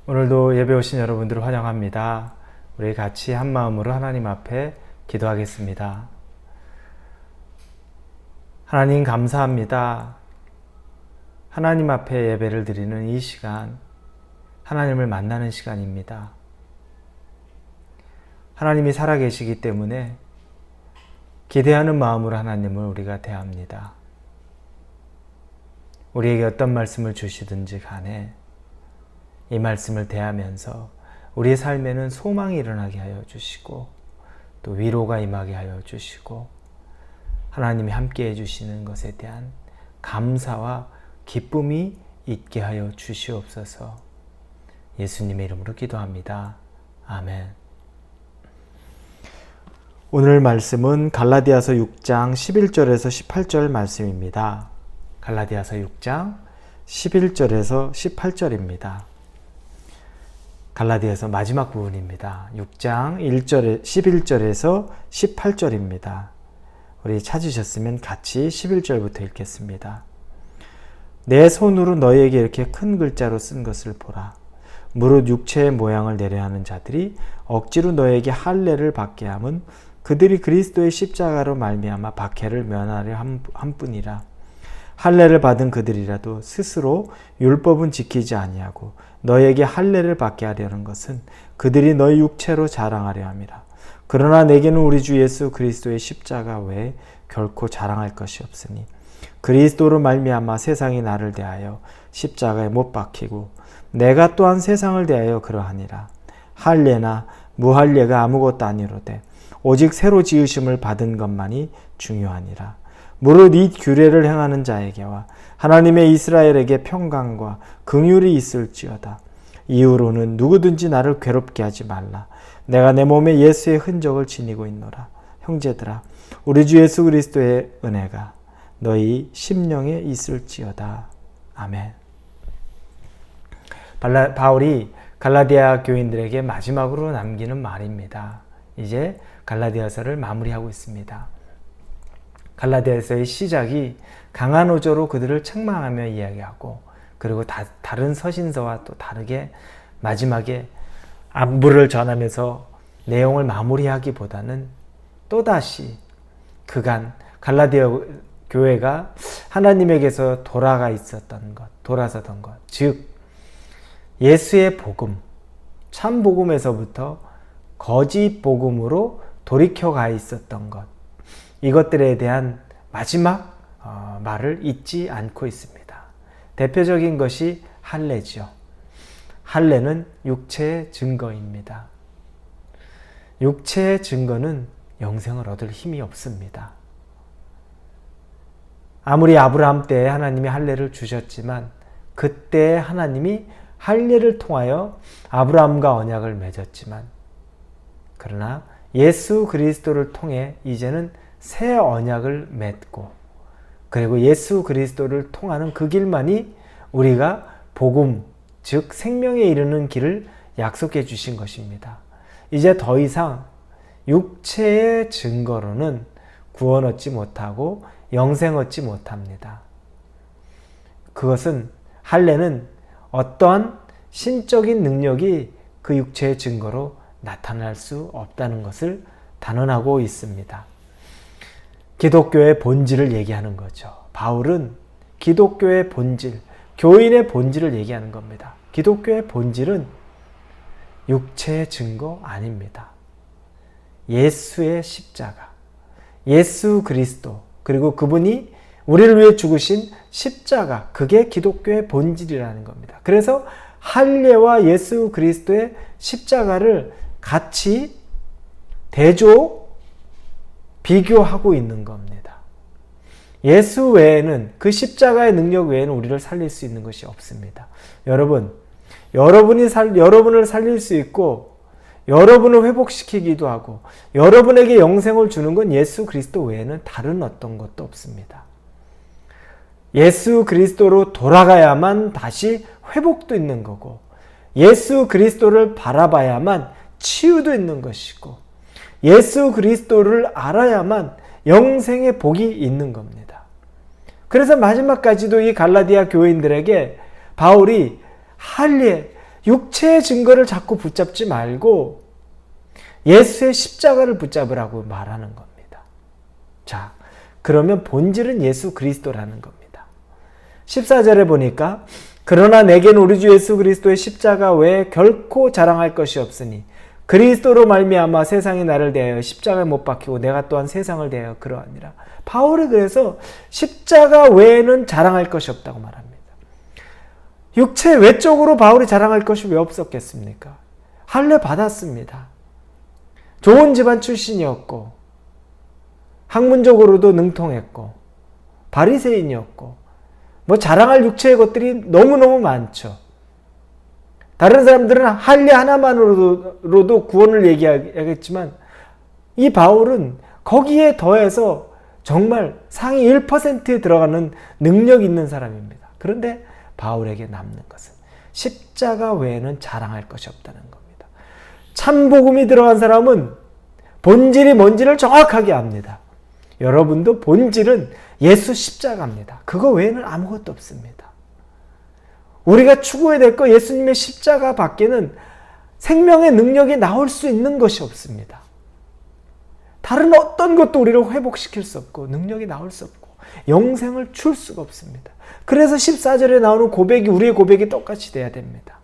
오늘도 예배 오신 여러분들을 환영합니다. 우리 같이 한 마음으로 하나님 앞에 기도하겠습니다. 하나님 감사합니다. 하나님 앞에 예배를 드리는 이 시간, 하나님을 만나는 시간입니다. 하나님이 살아계시기 때문에 기대하는 마음으로 하나님을 우리가 대합니다. 우리에게 어떤 말씀을 주시든지 간에 이 말씀을 대하면서 우리의 삶에는 소망이 일어나게 하여 주시고 또 위로가 임하게 하여 주시고 하나님이 함께 해주시는 것에 대한 감사와 기쁨이 있게 하여 주시옵소서. 예수님의 이름으로 기도합니다. 아멘. 오늘 말씀은 갈라디아서 6장 11절에서 18절 말씀입니다. 갈라디아서 6장 11절에서 18절입니다. 갈라디아서 마지막 부분입니다. 6장 11절에서 18절입니다. 우리 찾으셨으면 같이 11절부터 읽겠습니다. 내 손으로 너희에게 이렇게 큰 글자로 쓴 것을 보라. 무릇 육체의 모양을 내려 하는 자들이 억지로 너희에게 할례를 받게 함은 그들이 그리스도의 십자가로 말미암아 박해를 면하려 함뿐이라. 할례를 받은 그들이라도 스스로 율법은 지키지 아니하고 너희에게 할례를 받게 하려는 것은 그들이 너희 육체로 자랑하려 함이라. 그러나 내게는 우리 주 예수 그리스도의 십자가 외에 결코 자랑할 것이 없으니 그리스도로 말미암아 세상이 나를 대하여 십자가에 못 박히고 내가 또한 세상을 대하여 그러하니라. 할례나 무할례가 아무것도 아니로되 오직 새로 지으심을 받은 것만이 중요하니라. 무릇 이 규례를 행하는 자에게와 하나님의 이스라엘에게 평강과 긍휼이 있을지어다. 이후로는 누구든지 나를 괴롭게 하지 말라. 내가 내 몸에 예수의 흔적을 지니고 있노라. 형제들아, 우리 주 예수 그리스도의 은혜가 너희 심령에 있을지어다. 아멘. 바울이 갈라디아 교인들에게 마지막으로 남기는 말입니다. 이제 갈라디아서를 마무리하고 있습니다. 갈라디아서의 시작이 강한 어조로 그들을 책망하며 이야기하고 그리고 다른 서신서와 또 다르게 마지막에 안부를 전하면서 내용을 마무리하기보다는 또다시 그간 갈라디아 교회가 하나님에게서 돌아서던 것, 즉 예수의 복음, 참 복음에서부터 거짓 복음으로 돌이켜가 있었던 것, 이것들에 대한 마지막 말을 잊지 않고 있습니다. 대표적인 것이 할례죠. 할례는 육체의 증거입니다. 육체의 증거는 영생을 얻을 힘이 없습니다. 아무리 아브라함 때에 하나님이 할례를 주셨지만 그때 하나님이 할례를 통하여 아브라함과 언약을 맺었지만 그러나 예수 그리스도를 통해 이제는 새 언약을 맺고 그리고 예수 그리스도를 통하는 그 길만이 우리가 복음, 즉 생명에 이르는 길을 약속해 주신 것입니다. 이제 더 이상 육체의 증거로는 구원 얻지 못하고 영생 얻지 못합니다. 그것은 할례는 어떠한 신적인 능력이 그 육체의 증거로 나타날 수 없다는 것을 단언하고 있습니다. 기독교의 본질을 얘기하는 거죠. 바울은 기독교의 본질, 교인의 본질을 얘기하는 겁니다. 기독교의 본질은 육체의 증거 아닙니다. 예수의 십자가, 예수 그리스도, 그리고 그분이 우리를 위해 죽으신 십자가, 그게 기독교의 본질이라는 겁니다. 그래서 할례와 예수 그리스도의 십자가를 같이 비교하고 있는 겁니다. 예수 외에는, 그 십자가의 능력 외에는 우리를 살릴 수 있는 것이 없습니다. 여러분을 살릴 수 있고 여러분을 회복시키기도 하고 여러분에게 영생을 주는 건 예수 그리스도 외에는 다른 어떤 것도 없습니다. 예수 그리스도로 돌아가야만 다시 회복도 있는 거고 예수 그리스도를 바라봐야만 치유도 있는 것이고 예수 그리스도를 알아야만 영생의 복이 있는 겁니다. 그래서 마지막까지도 이 갈라디아 교인들에게 바울이 할례, 육체의 증거를 자꾸 붙잡지 말고 예수의 십자가를 붙잡으라고 말하는 겁니다. 자, 그러면 본질은 예수 그리스도라는 겁니다. 14절에 보니까 그러나 내겐 우리 주 예수 그리스도의 십자가 외에 결코 자랑할 것이 없으니 그리스도로 말미암아 세상이 나를 대하여 십자가에 못 박히고 내가 또한 세상을 대하여 그러하니라. 바울이 그래서 십자가 외에는 자랑할 것이 없다고 말합니다. 육체 외적으로 바울이 자랑할 것이 왜 없었겠습니까? 할례 받았습니다. 좋은 집안 출신이었고 학문적으로도 능통했고 바리새인이었고 뭐 자랑할 육체의 것들이 너무너무 많죠. 다른 사람들은 할례 하나만으로도 구원을 얘기하겠지만 이 바울은 거기에 더해서 정말 상위 1%에 들어가는 능력 있는 사람입니다. 그런데 바울에게 남는 것은 십자가 외에는 자랑할 것이 없다는 겁니다. 참 복음이 들어간 사람은 본질이 뭔지를 정확하게 압니다. 여러분도 본질은 예수 십자가입니다. 그거 외에는 아무것도 없습니다. 우리가 추구해야 될 거 예수님의 십자가 밖에는 생명의 능력이 나올 수 있는 것이 없습니다. 다른 어떤 것도 우리를 회복시킬 수 없고 능력이 나올 수 없고 영생을 줄 수가 없습니다. 그래서 14절에 나오는 고백이 우리의 고백이 똑같이 돼야 됩니다.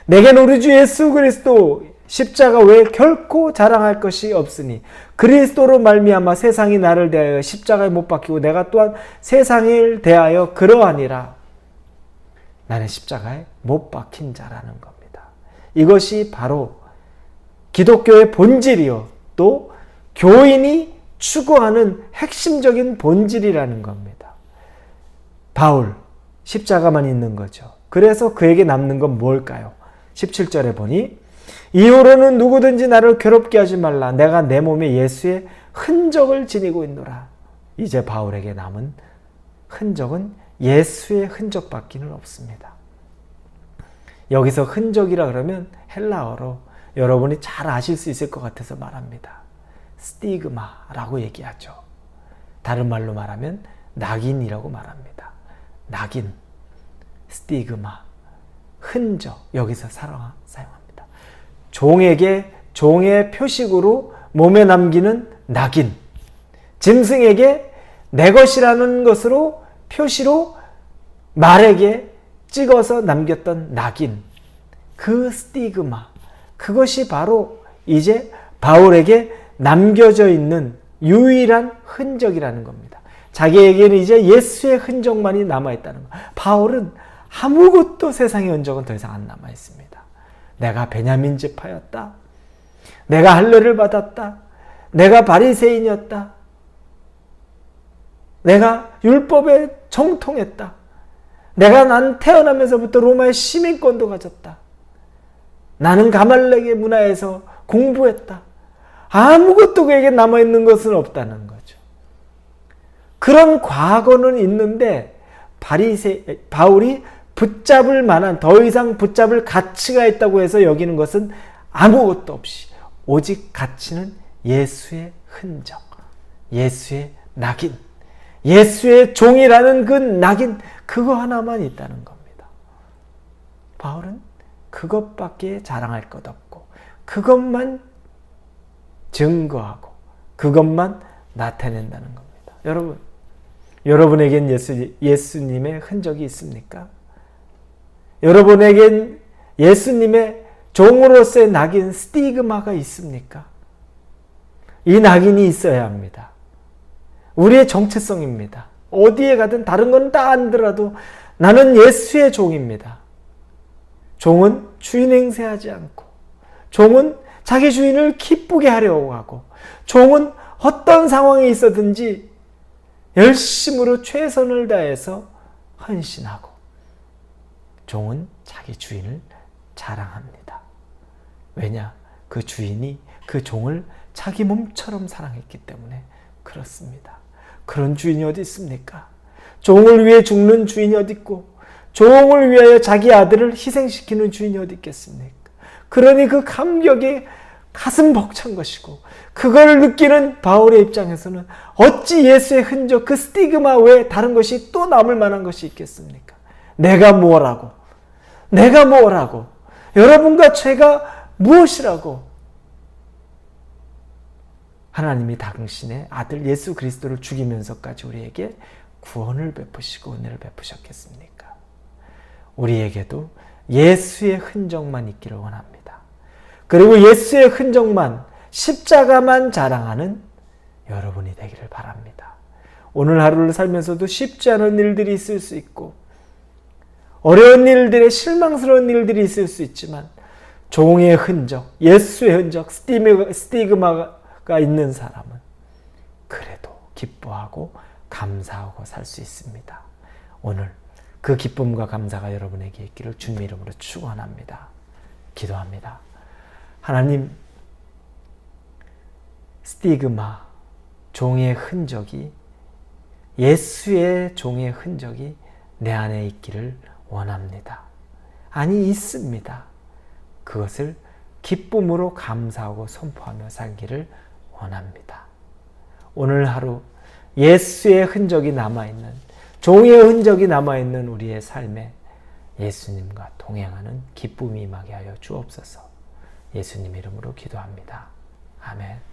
내겐 우리 주 예수 그리스도 십자가 외에 결코 자랑할 것이 없으니 그리스도로 말미암아 세상이 나를 대하여 십자가에 못 박히고 내가 또한 세상을 대하여 그러하니라. 나는 십자가에 못 박힌 자라는 겁니다. 이것이 바로 기독교의 본질이요 또 교인이 추구하는 핵심적인 본질이라는 겁니다. 바울, 십자가만 있는 거죠. 그래서 그에게 남는 건 뭘까요? 17절에 보니 이후로는 누구든지 나를 괴롭게 하지 말라. 내가 내 몸에 예수의 흔적을 지니고 있노라. 이제 바울에게 남은 흔적은 예수의 흔적밖에는 없습니다. 여기서 흔적이라 그러면 헬라어로 여러분이 잘 아실 수 있을 것 같아서 말합니다. 스티그마라고 얘기하죠. 다른 말로 말하면 낙인이라고 말합니다. 낙인, 스티그마, 흔적, 여기서 사용합니다. 종에게 종의 표식으로 몸에 남기는 낙인, 짐승에게 내 것이라는 것으로 표시로 말에게 찍어서 남겼던 낙인, 그 스티그마, 그것이 바로 이제 바울에게 남겨져 있는 유일한 흔적이라는 겁니다. 자기에게는 이제 예수의 흔적만이 남아있다는 것. 바울은 아무것도 세상의 흔적은 더 이상 안 남아있습니다. 내가 베냐민 지파였다. 내가 할례를 받았다. 내가 바리새인이었다. 내가 율법에 정통했다. 난 태어나면서부터 로마의 시민권도 가졌다. 나는 가말렉의 문화에서 공부했다. 아무것도 그에게 남아있는 것은 없다는 거죠. 그런 과거는 있는데 바울이 붙잡을 만한 더 이상 붙잡을 가치가 있다고 해서 여기는 것은 아무것도 없이 오직 가치는 예수의 흔적, 예수의 낙인, 예수의 종이라는 그 낙인, 그거 하나만 있다는 겁니다. 바울은 그것밖에 자랑할 것 없고 그것만 증거하고 그것만 나타낸다는 겁니다. 여러분에겐 예수님의 흔적이 있습니까? 여러분에겐 예수님의 종으로서의 낙인 스티그마가 있습니까? 이 낙인이 있어야 합니다. 우리의 정체성입니다. 어디에 가든 다른 건 다 아니더라도 나는 예수의 종입니다. 종은 주인 행세하지 않고, 종은 자기 주인을 기쁘게 하려고 하고, 종은 어떤 상황에 있어든지 열심으로 최선을 다해서 헌신하고, 종은 자기 주인을 자랑합니다. 왜냐? 그 주인이 그 종을 자기 몸처럼 사랑했기 때문에 그렇습니다. 그런 주인이 어디 있습니까? 종을 위해 죽는 주인이 어디 있고 종을 위하여 자기 아들을 희생시키는 주인이 어디 있겠습니까? 그러니 그 감격이 가슴 벅찬 것이고 그걸 느끼는 바울의 입장에서는 어찌 예수의 흔적, 그 스티그마 외에 다른 것이 또 남을 만한 것이 있겠습니까? 내가 뭐라고 여러분과 죄가 무엇이라고? 하나님이 당신의 아들 예수 그리스도를 죽이면서까지 우리에게 구원을 베푸시고 은혜를 베푸셨겠습니까? 우리에게도 예수의 흔적만 있기를 원합니다. 그리고 예수의 흔적만, 십자가만 자랑하는 여러분이 되기를 바랍니다. 오늘 하루를 살면서도 쉽지 않은 일들이 있을 수 있고 어려운 일들에 실망스러운 일들이 있을 수 있지만 종의 흔적, 예수의 흔적, 스티그마가 있는 사람은 그래도 기뻐하고 감사하고 살 수 있습니다. 오늘 그 기쁨과 감사가 여러분에게 있기를 주님 이름으로 축원합니다. 기도합니다. 하나님, 스티그마, 종의 흔적이, 예수의 종의 흔적이 내 안에 있기를 원합니다. 아니, 있습니다. 그것을 기쁨으로 감사하고 선포하며 살기를 원합니다. 오늘 하루 예수의 흔적이 남아있는, 종의 흔적이 남아있는 우리의 삶에 예수님과 동행하는 기쁨이 임하게 하여 주옵소서. 예수님 이름으로 기도합니다. 아멘.